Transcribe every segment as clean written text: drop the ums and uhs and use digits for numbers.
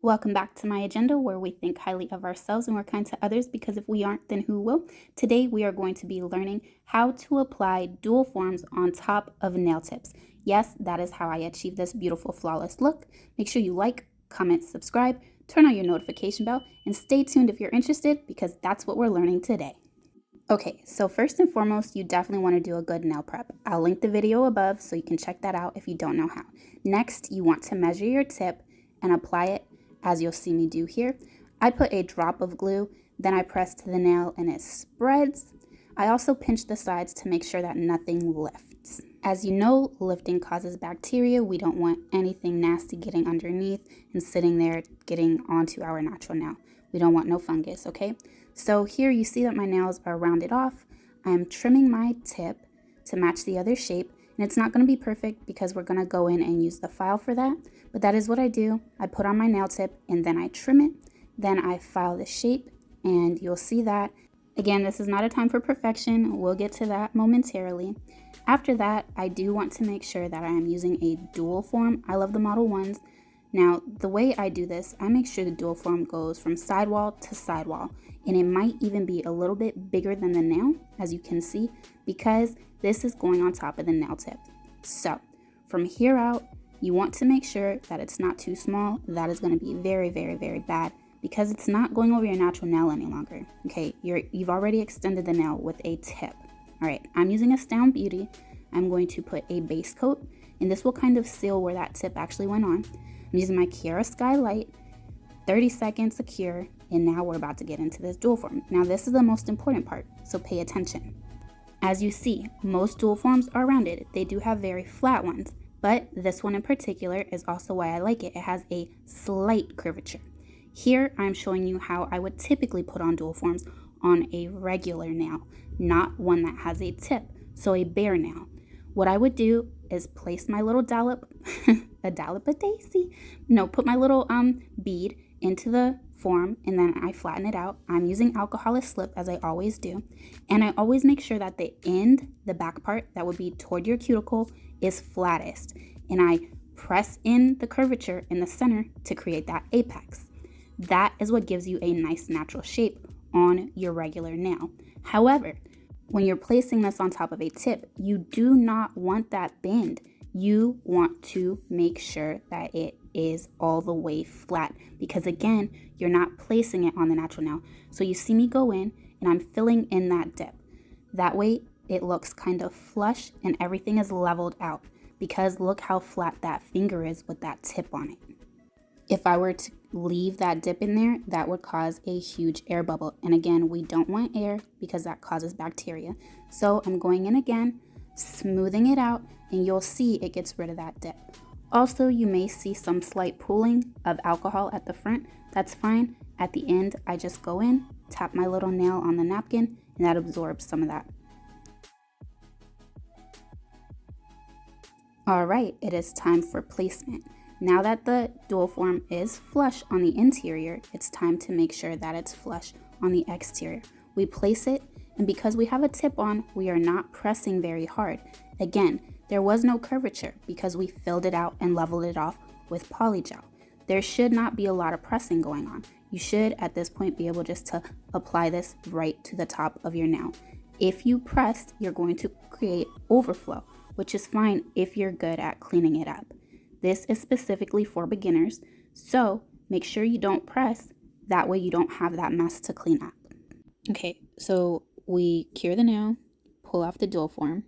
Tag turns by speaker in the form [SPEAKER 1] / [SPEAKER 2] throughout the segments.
[SPEAKER 1] Welcome back to my agenda, where we think highly of ourselves and we're kind to others, because if we aren't, then who will? Today we are going to be learning how to apply dual forms on top of nail tips. Yes, that is how I achieve this beautiful, flawless look. Make sure you like, comment, subscribe, turn on your notification bell, and stay tuned if you're interested, because that's what we're learning today. Okay, so first and foremost, you definitely want to do a good nail prep. I'll link the video above so you can check that out if you don't know how. Next, you want to measure your tip and apply it as you'll see me do here. I put a drop of glue, then I press to the nail and it spreads. I also pinch the sides to make sure that nothing lifts. As you know, lifting causes bacteria. We don't want anything nasty getting underneath and sitting there getting onto our natural nail. We don't want no fungus, okay? So here you see that my nails are rounded off. I'm trimming my tip to match the other shape. And it's not going to be perfect because we're going to go in and use the file for that. But that is what I do. I put on my nail tip and then I trim it. Then I file the shape and you'll see that. Again, this is not a time for perfection. We'll get to that momentarily. After that, I do want to make sure that I am using a dual form. I love the Model 1s. Now, the way I do this, I make sure the dual form goes from sidewall to sidewall. And it might even be a little bit bigger than the nail, as you can see, because this is going on top of the nail tip. So from here out, you want to make sure that it's not too small. That is going to be very, very, very bad because it's not going over your natural nail any longer. Okay, you've already extended the nail with a tip. All right, I'm using a Astound Beauty. I'm going to put a base coat, and this will kind of seal where that tip actually went on. I'm using my Kiara Skylight, 30 seconds to cure, and now we're about to get into this dual form. Now this is the most important part, so pay attention. As you see, most dual forms are rounded. They do have very flat ones, but this one in particular is also why I like it. It has a slight curvature. Here I'm showing you how I would typically put on dual forms on a regular nail, not one that has a tip, so a bare nail. What I would do is place my little dollop, a dollop of daisy, no, put my little bead into the form and then I flatten it out. I'm using alcoholic slip as I always do, and I always make sure that the end, the back part that would be toward your cuticle, is flattest, and I press in the curvature in the center to create that apex. That is what gives you a nice natural shape on your regular nail. However, when you're placing this on top of a tip, you do not want that bend. You want to make sure that it is all the way flat because again, you're not placing it on the natural nail. So you see me go in and I'm filling in that dip. That way it looks kind of flush and everything is leveled out because look how flat that finger is with that tip on it. If I were to leave that dip in there, that would cause a huge air bubble. And again, we don't want air because that causes bacteria. So I'm going in again, smoothing it out, and you'll see it gets rid of that dip. Also, you may see some slight pooling of alcohol at the front. That's fine. At the end, I just go in, tap my little nail on the napkin, and that absorbs some of that. All right, it is time for placement. Now that the dual form is flush on the interior, it's time to make sure that it's flush on the exterior. We place it, and because we have a tip on, we are not pressing very hard. Again, there was no curvature because we filled it out and leveled it off with Polygel. There should not be a lot of pressing going on. You should, at this point, be able just to apply this right to the top of your nail. If you press, you're going to create overflow, which is fine if you're good at cleaning it up. This is specifically for beginners, so make sure you don't press. That way you don't have that mess to clean up. Okay, so we cure the nail, pull off the dual form,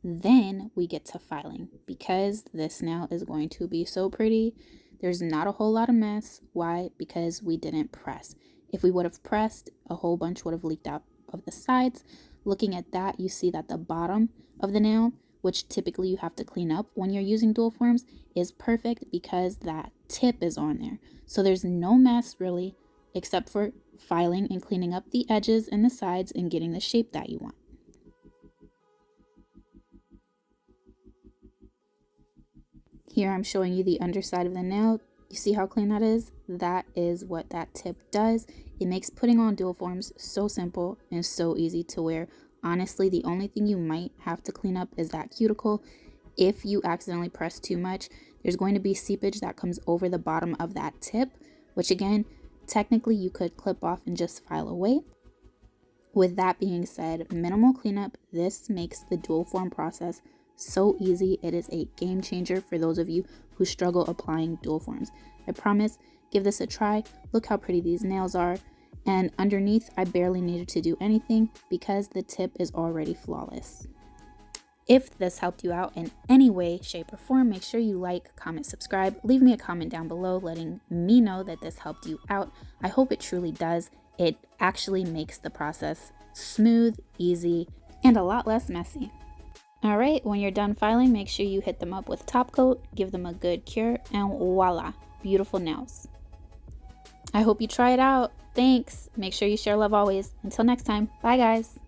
[SPEAKER 1] then we get to filing. Because this nail is going to be so pretty, there's not a whole lot of mess. Why? Because we didn't press. If we would have pressed, a whole bunch would have leaked out of the sides. Looking at that, you see that the bottom of the nail, which typically you have to clean up when you're using dual forms, is perfect because that tip is on there. So there's no mess really, except for filing and cleaning up the edges and the sides and getting the shape that you want. Here I'm showing you the underside of the nail. You see how clean that is? That is what that tip does. It makes putting on dual forms so simple and so easy to wear. Honestly, the only thing you might have to clean up is that cuticle. If you accidentally press too much, there's going to be seepage that comes over the bottom of that tip, which again, technically you could clip off and just file away. With that being said, minimal cleanup, this makes the dual form process so easy. It is a game changer for those of you who struggle applying dual forms. I promise, give this a try. Look how pretty these nails are. And underneath, I barely needed to do anything because the tip is already flawless. If this helped you out in any way, shape, or form, make sure you like, comment, subscribe. Leave me a comment down below letting me know that this helped you out. I hope it truly does. It actually makes the process smooth, easy, and a lot less messy. All right, when you're done filing, make sure you hit them up with top coat, give them a good cure, and voila, beautiful nails. I hope you try it out. Thanks. Make sure you share love always. Until next time, bye guys.